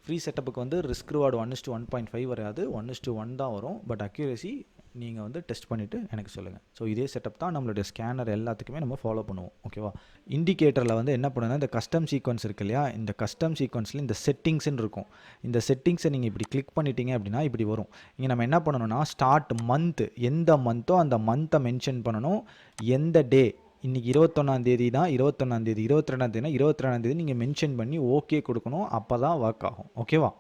ஃப்ரீ செட்டப்புக்கு வந்து ரிஸ்க் ரிவார்டு 1:1.5 வராது, 1:1 தான் வரும். பட் அக்யூரசி நீங்கள் வந்து டெஸ்ட் பண்ணிவிட்டு எனக்கு சொல்லுங்கள். ஸோ இதே செட்டப் தான் நம்மளுடைய ஸ்கேனர் எல்லாத்துக்குமே நம்ம ஃபாலோ பண்ணுவோம். ஓகேவா, இண்டிகேட்டரில் வந்து என்ன பண்ணுன்னா, இந்த கஸ்டம் சீக்வன்ஸ் இருக்கு இல்லையா, இந்த கஸ்டம் சீக்வன்ஸில் இந்த செட்டிங்ஸ்ன்னு இருக்கும். இந்த செட்டிங்ஸை நீங்கள் இப்படி கிளிக் பண்ணிட்டீங்க அப்படின்னா இப்படி வரும். இங்கே நம்ம என்ன பண்ணணும்னா, ஸ்டார்ட் மந்த், எந்த மந்த்தோ அந்த மந்த்தை மென்ஷன் பண்ணணும், எந்த டே, இன்றைக்கி 21 தான், 21 22 22 நீங்கள் மென்ஷன் பண்ணி ஓகே கொடுக்கணும், அப்போ தான் ஒர்க் ஆகும். ஓகேவா,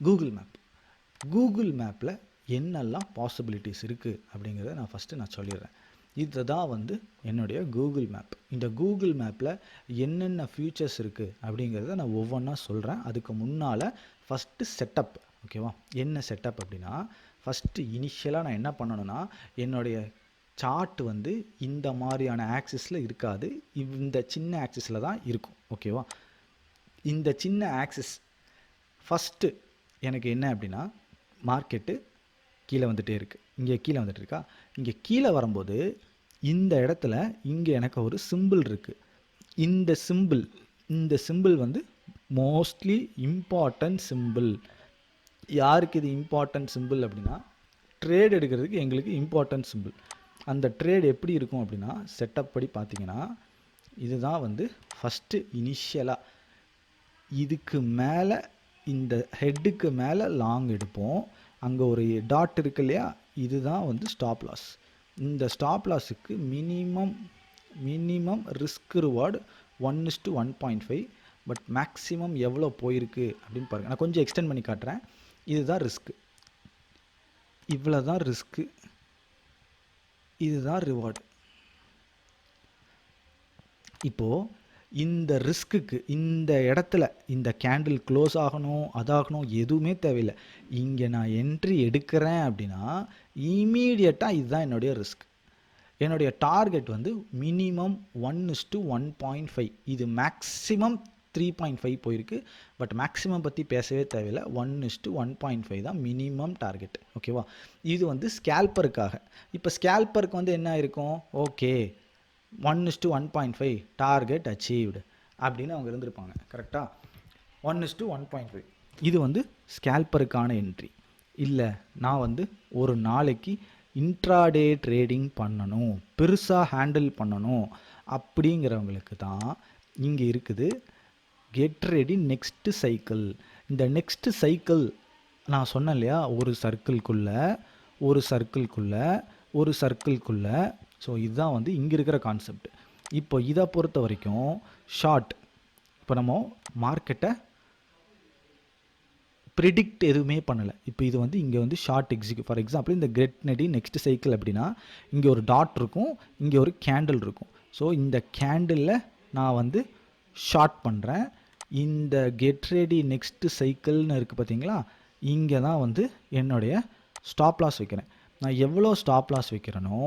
கூகுள் மேப்பில் என்னெல்லாம் பாசிபிலிட்டிஸ் இருக்குது அப்படிங்கிறத நான் ஃபஸ்ட்டு சொல்லிடுறேன். இது தான் வந்து என்னுடைய கூகுள் மேப். இந்த கூகுள் மேப்பில் என்னென்ன ஃபியூச்சர்ஸ் இருக்குது அப்படிங்கிறத நான் ஒவ்வொன்றா சொல்கிறேன். அதுக்கு முன்னால் ஃபஸ்ட்டு செட்டப். ஓகேவா, என்ன செட்டப் அப்படின்னா, ஃபஸ்ட்டு இனிஷியலாக நான் என்ன பண்ணணுன்னா, என்னுடைய சார்ட் வந்து இந்த மாதிரியான ஆக்சிஸில் இருக்காது, இந்த சின்ன ஆக்சிஸில் தான் இருக்கும். ஓகேவா, இந்த சின்ன ஆக்சிஸ் ஃபஸ்ட்டு எனக்கு என்ன அப்படின்னா, மார்க்கெட்டு கீழே வந்துகிட்டே இருக்குது, இங்கே கீழே வந்துட்டு இருக்கா, இங்கே கீழே வரும்போது இந்த இடத்துல இங்கே எனக்கு ஒரு சிம்பிள் இருக்குது. இந்த சிம்பிள் வந்து மோஸ்ட்லி இம்பார்ட்டன்ட் சிம்பிள். யாருக்கு இது இம்பார்ட்டன்ட் சிம்பிள் அப்படின்னா, ட்ரேட் எடுக்கிறதுக்கு எங்களுக்கு இம்பார்ட்டன்ட் சிம்பிள். அந்த ட்ரேட் எப்படி இருக்கும் அப்படின்னா, செட்டப் படி பார்த்தீங்கன்னா இதுதான் வந்து ஃபஸ்ட்டு இனிஷியலாக. இதுக்கு மேலே இந்த ஹெட்டுக்கு மேலே லாங் எடுப்போம், அங்கே ஒரு டாட் இருக்கு இல்லையா, இதுதான் வந்து ஸ்டாப் லாஸ். இந்த ஸ்டாப் லாஸுக்கு minimum risk reward 1:1.5. But maximum எவ்வளோ போயிருக்கு அப்படின்னு பாருங்கள். நான் கொஞ்சம் எக்ஸ்டெண்ட் பண்ணி காட்டுறேன். இதுதான் ரிஸ்க்கு, இவ்வளோ தான் ரிஸ்க்கு, இதுதான் ரிவார்டு. இப்போது இந்த ரிஸ்க்குக்கு இந்த இடத்துல இந்த கேண்டில் க்ளோஸ் ஆகணும், அதாகணும், எதுவுமே தேவையில்லை. இங்கே நான் என்ட்ரி எடுக்கிறேன் அப்படின்னா இமீடியட்டாக இதுதான் என்னுடைய ரிஸ்க். என்னுடைய டார்கெட் வந்து மினிமம் 1:1.5. இது மேக்ஸிமம் 3.5 போயிருக்கு. பட் மேக்ஸிமம் பற்றி பேசவே தேவையில்லை, 1:1.5 தான் மினிமம் டார்கெட். ஓகேவா, இது வந்து ஸ்கேல்பருக்காக. இப்போ ஸ்கேல்பருக்கு வந்து என்ன இருக்கும், ஓகே 1:1.5 டார்கெட் அச்சீவ்டு அப்படின்னு அவங்க இருந்திருப்பாங்க. கரெக்டாக, 1:1.5 இது வந்து ஸ்கேல்பருக்கான என்ட்ரி. இல்லை, நான் வந்து ஒரு நாளைக்கு இன்ட்ராடே ட்ரேடிங் பண்ணணும், பெருசாக ஹேண்டில் பண்ணணும் அப்படிங்கிறவங்களுக்கு தான் இங்கே இருக்குது கெட் ரெடி நெக்ஸ்ட்டு சைக்கிள். இந்த நெக்ஸ்ட்டு சைக்கிள் நான் சொன்னேன் இல்லையா, ஒரு சர்க்கிள்குள்ளே. ஸோ இதுதான் வந்து இங்கே இருக்கிற கான்செப்ட். இப்போ இதை பொறுத்த வரைக்கும் ஷார்ட், இப்போ நம்ம மார்க்கெட்டை ப்ரிடிக்ட் எதுவுமே பண்ணலை. இப்போ இது வந்து இங்கே வந்து ஷார்ட் எக்ஸிக்யூட். ஃபார் எக்ஸாம்பிள் இந்த கெட் ரெடி நெக்ஸ்ட் சைக்கிள் அப்படின்னா, இங்கே ஒரு டாட் இருக்கும், இங்கே ஒரு கேண்டில் இருக்கும். ஸோ இந்த கேண்டிலில் நான் வந்து ஷார்ட் பண்ணுறேன். இந்த கெட் ரெடி நெக்ஸ்ட் சைக்கிள்னு இருக்குது பார்த்தீங்களா, இங்கே தான் வந்து என்னுடைய ஸ்டாப் லாஸ் வைக்கிறேன். நான் எவ்வளோ ஸ்டாப் லாஸ் வைக்கிறேனோ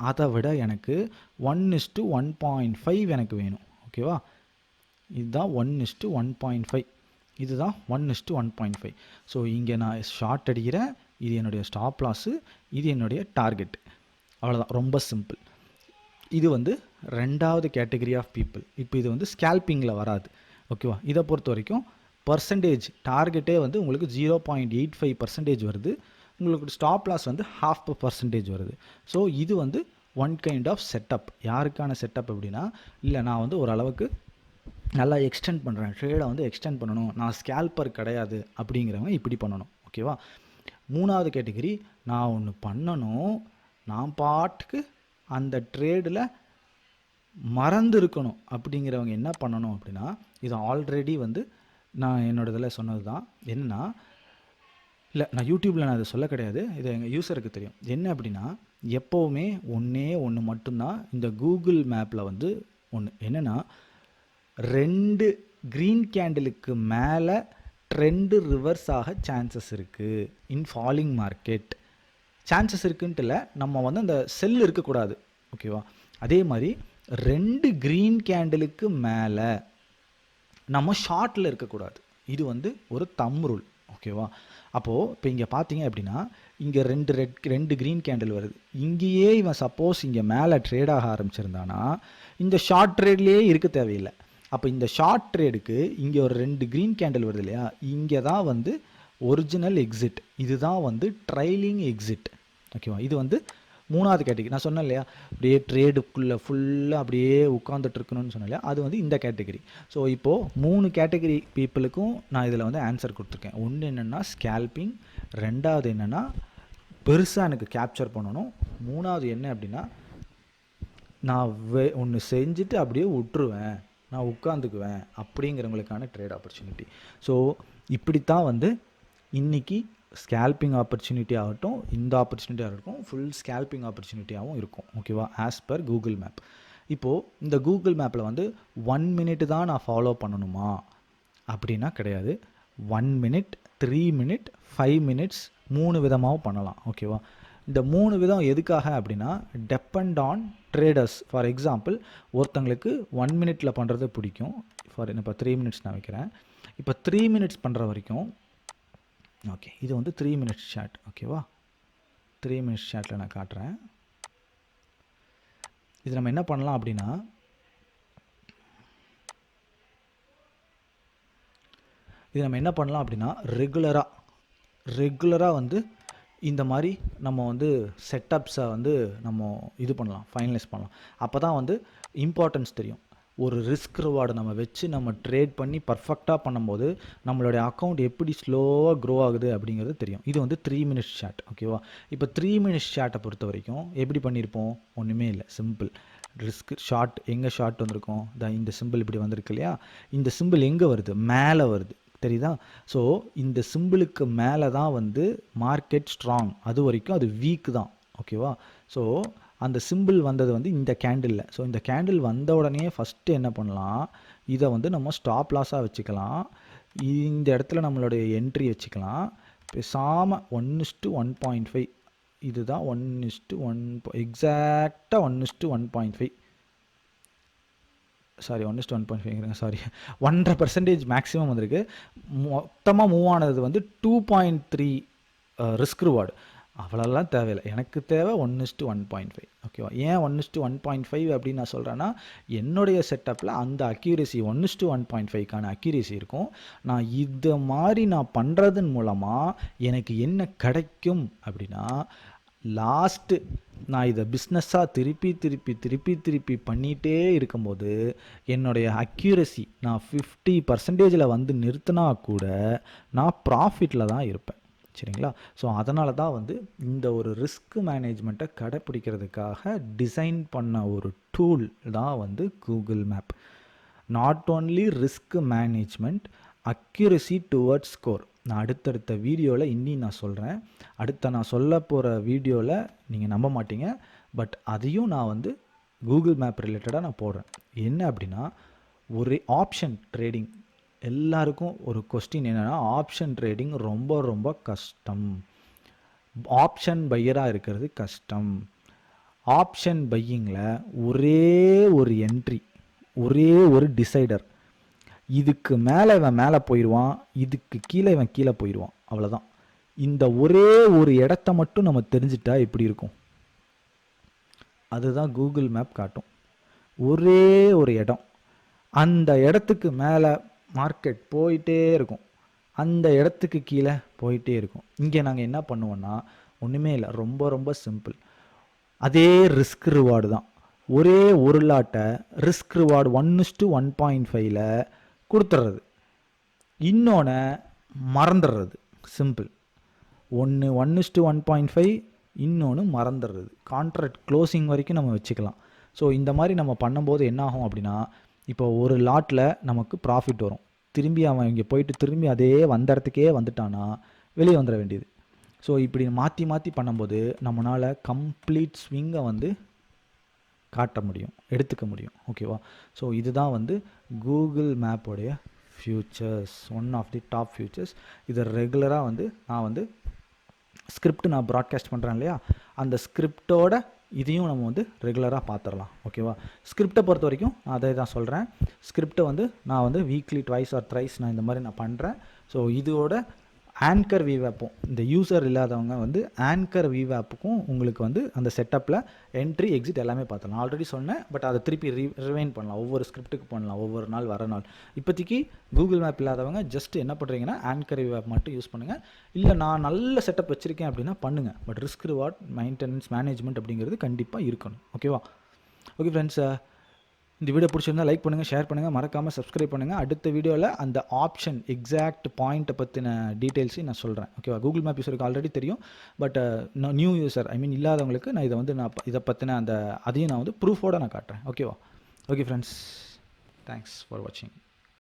அதை விட எனக்கு 1:1.5 எனக்கு வேணும். ஓகேவா, இதுதான் 1:1.5, இதுதான் 1:1.5. ஸோ இங்கே நான் ஷார்ட் அடிக்கிறேன், இது என்னுடைய ஸ்டாப் லாஸு, இது என்னுடைய டார்கெட். அவ்வளோதான், ரொம்ப சிம்பிள். இது வந்து ரெண்டாவது கேட்டகரி ஆஃப் பீப்புள். இப்போ இது வந்து ஸ்கேல்பிங்கில் வராது. ஓகேவா, இதை பொறுத்த வரைக்கும் பர்சன்டேஜ் டார்கெட்டே வந்து உங்களுக்கு 0.85% வருது, உங்களுக்கு ஸ்டாப் லாஸ் வந்து 0.5% வருது. ஸோ இது வந்து ஒன் கைண்ட் ஆஃப் செட்டப். யாருக்கான செட்டப் அப்படின்னா, இல்லை நான் வந்து ஓரளவுக்கு நல்லா எக்ஸ்டெண்ட் பண்ணுறேன், ட்ரேடை வந்து எக்ஸ்டெண்ட் பண்ணணும், நான் ஸ்கேல்பர் கிடையாது அப்படிங்கிறவங்க இப்படி பண்ணணும். ஓகேவா, மூணாவது கேட்டகரி, நான் ஒன்று பண்ணணும், நான் பாட்டுக்கு அந்த ட்ரேடில் மறந்து இருக்கணும் அப்படிங்கிறவங்க என்ன பண்ணணும் அப்படின்னா, இது ஆல்ரெடி வந்து நான் என்னோட இதில் சொன்னது தான். என்னன்னா, இல்லை நான் யூடியூப்பில் நான் இதை சொல்ல கிடையாது, இது எங்கள் யூஸருக்கு தெரியும். என்ன அப்படின்னா, எப்போவுமே ஒன்றே ஒன்று மட்டும்தான் இந்த கூகுள் மேப்பில் வந்து ஒன்று என்னென்னா, 2 க்ரீன் கேண்டிலுக்கு மேலே ட்ரெண்டு ரிவர்ஸ் ஆக சான்சஸ் இருக்குது இன் ஃபாலிங் மார்க்கெட். சான்சஸ் இருக்குன்ட்டு இல்லை, நம்ம வந்து அந்த செல் இருக்கக்கூடாது, ஓகேவா. அதே மாதிரி 2 க்ரீன் கேண்டிலுக்கு மேலே நம்ம ஷார்ட்டில் இருக்கக்கூடாது. இது வந்து ஒரு தம் ரூல், ஓகேவா. அப்போது இப்போ இங்கே பார்த்தீங்க அப்படின்னா, இங்கே 2 க்ரீன் கேண்டில் வருது. இங்கேயே இவன் சப்போஸ் இங்கே மேலே ட்ரேட் ஆக ஆரம்பிச்சிருந்தானா இந்த ஷார்ட் ட்ரேட்லேயே இருக்க தேவையில்லை. அப்போ இந்த ஷார்ட் ட்ரேடுக்கு இங்கே ஒரு 2 க்ரீன் கேண்டில் வருது இல்லையா, இங்கே தான் வந்து ஒரிஜினல் எக்ஸிட், இதுதான் வந்து ட்ரைலிங் எக்ஸிட், ஓகேவா. இது வந்து 3வது கேட்டகரி. நான் சொன்னேன் இல்லையா, அப்படியே ட்ரேடுக்குள்ளே ஃபுல்லாக அப்படியே உட்காந்துட்டு இருக்கணும்னு சொன்னேன் இல்லையா, அது வந்து இந்த கேட்டகரி. ஸோ இப்போது 3 கேட்டகரி பீப்புளுக்கும் நான் இதில் வந்து ஆன்சர் கொடுத்துருக்கேன். ஒன்று என்னென்னா ஸ்கேல்பிங், 2வது என்னென்னா பெருசாக எனக்கு கேப்சர் பண்ணணும், 3வது என்ன அப்படின்னா நான் ஒன்று செஞ்சுட்டு அப்படியே விட்டுருவேன், நான் உட்காந்துக்குவேன் அப்படிங்கிறவங்களுக்கான ட்ரேட் ஆப்பர்ச்சுனிட்டி. ஸோ இப்படித்தான் வந்து இன்றைக்கி ஸ்கேல்பிங் ஆப்பர்ச்சுனிட்டி ஆகட்டும், இந்த ஆப்பர்ச்சுனிட்டியாக இருக்கும், ஃபுல் ஸ்கேல்பிங் ஆப்பர்ச்சுனிட்டியாகவும் இருக்கும், ஓகேவா, ஆஸ் பர் கூகுள் மேப். இப்போது இந்த கூகுள் மேப்பில் வந்து 1 மினிட் தான் நான் ஃபாலோ பண்ணணுமா அப்படின்னா கிடையாது. 1 மினிட், 3 மினிட், 5 மினிட்ஸ் 3 விதமாகவும் பண்ணலாம், ஓகேவா. இந்த 3 விதம் எதுக்காக அப்படின்னா டெப்பண்ட் ஆன் ட்ரேடர்ஸ். ஃபார் எக்ஸாம்பிள், ஒருத்தங்களுக்கு 1 மினிட்டில் பண்ணுறது பிடிக்கும். இப்போ 3 மினிட்ஸ் நான் வைக்கிறேன். இப்போ 3 மினிட்ஸ் பண்ணுற வரைக்கும் ஓகே, இது வந்து 3 மினிட்ஸ் ஷாட், ஓகேவா. 3 மினிட்ஸ் ஷாட்டில் நான் காட்டுறேன். இது நம்ம என்ன பண்ணலாம் அப்படின்னா, ரெகுலராக வந்து இந்த மாதிரி நம்ம வந்து செட்டப்ஸை வந்து நம்ம இது பண்ணலாம், ஃபைனலைஸ் பண்ணலாம். அப்போ தான் வந்து இம்பார்ட்டன்ஸ் தெரியும். ஒரு ரிஸ்க் ரிவார்டு நம்ம வச்சு நம்ம ட்ரேட் பண்ணி பர்ஃபெக்டாக பண்ணும்போது நம்மளுடைய அக்கௌண்ட் எப்படி ஸ்லோவாக க்ரோ ஆகுது அப்படிங்கிறது தெரியும். இது வந்து 3 மினிட்ஸ் ஷாட், ஓகேவா. இப்போ 3 மினிட்ஸ் ஷாட்டை பொறுத்த வரைக்கும் எப்படி பண்ணியிருப்போம், ஒன்றுமே இல்லை, சிம்பிள். ரிஸ்க் ஷார்ட் எங்கே ஷார்ட் வந்திருக்கோம், இந்த சிம்பிள் இப்படி வந்திருக்கு இல்லையா, இந்த சிம்பிள் எங்கே வருது, மேலே வருது, தெரியுதா. ஸோ இந்த சிம்பிளுக்கு மேலே தான் வந்து மார்க்கெட் ஸ்ட்ராங், அது வரைக்கும் அது வீக் தான், ஓகேவா. ஸோ அந்த சிம்பிள் வந்தது வந்து இந்த கேண்டிலில். ஸோ இந்த கேண்டில் வந்த உடனே ஃபஸ்ட்டு என்ன பண்ணலாம், இதை வந்து நம்ம ஸ்டாப் லாஸாக வச்சுக்கலாம். இந்த இடத்துல நம்மளுடைய என்ட்ரி வச்சுக்கலாம். பேசாமல் 1:1.5, இதுதான் 1:1, எக்ஸாக்டாக 1:1.5, சாரி 1:1.5, சாரி 1.5% மேக்ஸிமம் வந்திருக்கு. மொத்தமாக மூவ் ஆனது வந்து 2.3 ரிஸ்க் ரிவார்டு. அவ்வளோலாம் தேவையில்லை, எனக்கு தேவை 1:1.5, ஓகேவா. ஏன் 1:1.5 அப்படின்னு நான் சொல்கிறேன்னா, என்னுடைய செட்டப்பில் அந்த அக்யூரேசி 1:1.5க்கான அக்யூரேசி இருக்கும். நான் இது மாதிரி நான் பண்ணுறதன் மூலமாக எனக்கு என்ன கிடைக்கும் அப்படின்னா, லாஸ்ட்டு நான் இதை பிஸ்னஸாக திருப்பி பண்ணிகிட்டே இருக்கும்போது என்னுடைய அக்யூரசி நான் 50% வந்து நிறுத்தினா கூட நான் ப்ராஃபிட்டில் தான் இருப்பேன், சரிங்களா. ஸோ அதனால தான் வந்து இந்த ஒரு ரிஸ்க் மேனேஜ்மெண்ட்டை கடைப்பிடிக்கிறதுக்காக டிசைன் பண்ண ஒரு டூல் தான் வந்து Google map. Not only risk management, accuracy towards score. நான் அடுத்தடுத்த வீடியோவில் நான் சொல்கிறேன். நான் சொல்ல போகிற வீடியோவில் நீங்கள் நம்ப மாட்டீங்க, பட் அதையும் நான் வந்து கூகுள் மேப் ரிலேட்டடாக நான் போடுறேன். என்ன அப்படின்னா, ஒரு ஆப்ஷன் ட்ரேடிங் எல்லாருக்கும் ஒரு கொஸ்டின் என்னென்னா, ஆப்ஷன் ட்ரேடிங் ரொம்ப ரொம்ப கஷ்டம், ஆப்ஷன் பையராக இருக்கிறது கஷ்டம். ஆப்ஷன் பையிங்கில் ஒரே ஒரு என்ட்ரி, ஒரே ஒரு டிசைடர், இதுக்கு மேலே இவன் மேலே போயிடுவான், இதுக்கு கீழே இவன் கீழே போயிடுவான், அவ்வளோதான். இந்த ஒரே ஒரு இடத்த மட்டும் நம்ம தெரிஞ்சிட்டா எப்படி இருக்கும், அதுதான் கூகுள் மேப் காட்டும். ஒரே ஒரு இடம், அந்த இடத்துக்கு மேலே மார்க்கெட் போயிட்டே இருக்கும், அந்த இடத்துக்கு கீழே போயிட்டே இருக்கும். இங்கே நாங்கள் என்ன பண்ணுவோன்னா, ஒன்றுமே இல்லை, ரொம்ப ரொம்ப சிம்பிள். அதே ரிஸ்க் ரிவார்டு தான். ஒரே ஒரு லாட்டை ரிஸ்க் ரிவார்டு 1:1.5ல் கொடுத்துட்றது, இன்னொன்று மறந்துடுறது, சிம்பிள். 1:1.5, இன்னொன்று மறந்துடுறது. கான்ட்ராக்ட் க்ளோசிங் வரைக்கும் நம்ம வச்சுக்கலாம். ஸோ இந்த மாதிரி நம்ம பண்ணும்போது என்ன ஆகும் அப்படின்னா, இப்போ ஒரு லாட்டில் நமக்கு ப்ராஃபிட் வரும். திரும்பி அவன் இங்கே போயிட்டு திரும்பி அதே வந்த இடத்துக்கே வந்துட்டான்னா வெளியே வந்துட வேண்டியது. ஸோ இப்படி மாற்றி மாற்றி பண்ணும்போது நம்மளால் கம்ப்ளீட் ஸ்விங்கை வந்து காட்ட முடியும், எடுத்துக்க முடியும். ஓகேவா? ஸோ இதுதான் வந்து கூகுள் மேப்போடைய features, one of the top features. இதை ரெகுலராக வந்து நான் வந்து ஸ்கிரிப்ட் நான் ப்ராட்காஸ்ட் பண்ணுறேன் இல்லையா, அந்த ஸ்கிரிப்டோட இதையும் நம்ம வந்து ரெகுலராக பார்த்துடலாம். ஓகேவா? ஸ்கிரிப்டை பொறுத்த வரைக்கும் நான் அதை தான் சொல்கிறேன். ஸ்கிரிப்டை வந்து நான் வந்து வீக்லி ட்வைஸ் ஆர் த்ரைஸ் நான் இந்த மாதிரி நான் பண்ணுறேன். ஸோ இதோட ஆங்கர் விவேப்பும், இந்த யூசர் இல்லாதவங்க வந்து ஆங்கர் விவேப்புக்கும் உங்களுக்கு வந்து அந்த செட்டப்பில் என்ட்ரி எக்ஸிட் எல்லாமே பார்த்துலாம். ஆல்ரெடி சொன்னேன், பட் அதை திருப்பி ரிவைன் பண்ணலாம், ஒவ்வொரு ஸ்கிரிப்ட்டுக்கு பண்ணலாம், ஒவ்வொரு நாள் வர நாள். இப்போதைக்கு கூகுள் மேப் இல்லாதவங்க ஜஸ்ட் என்ன பண்ணுறீங்கன்னா ஆங்கர் விவேப் மட்டும் யூஸ் பண்ணுங்கள். இல்லை நான் நல்ல செட்டப் வச்சுருக்கேன் அப்படின்னா பண்ணுங்கள். But risk reward maintenance management அப்படிங்கிறது கண்டிப்பாக இருக்கணும். ஓகேவா? ஓகே ஃப்ரெண்ட்ஸ், இந்த வீடியோ பிடிச்சிருந்தால் லைக் பண்ணுங்கள், ஷேர் பண்ணுங்கள், மறக்காமல் சப்ஸ்கிரைப் பண்ணுங்கள். அடுத்த வீடியோவில் அந்த ஆப்ஷன் எக்ஸாக்ட் பாயிண்ட்டை பற்றின டீட்டெயில்ஸையும் நான் சொல்கிறேன். ஓகேவா? கூகுள் மேப் யூஸருக்கு ஆல்ரெடி தெரியும், பட் நியூ யூஸர் இல்லாதவங்களுக்கு நான் இதை பற்றின அதையும் நான் வந்து ப்ரூஃபோடு நான் காட்டுறேன். ஓகேவா? ஓகே ஃப்ரெண்ட்ஸ், தேங்க்ஸ் ஃபார் வாட்சிங்.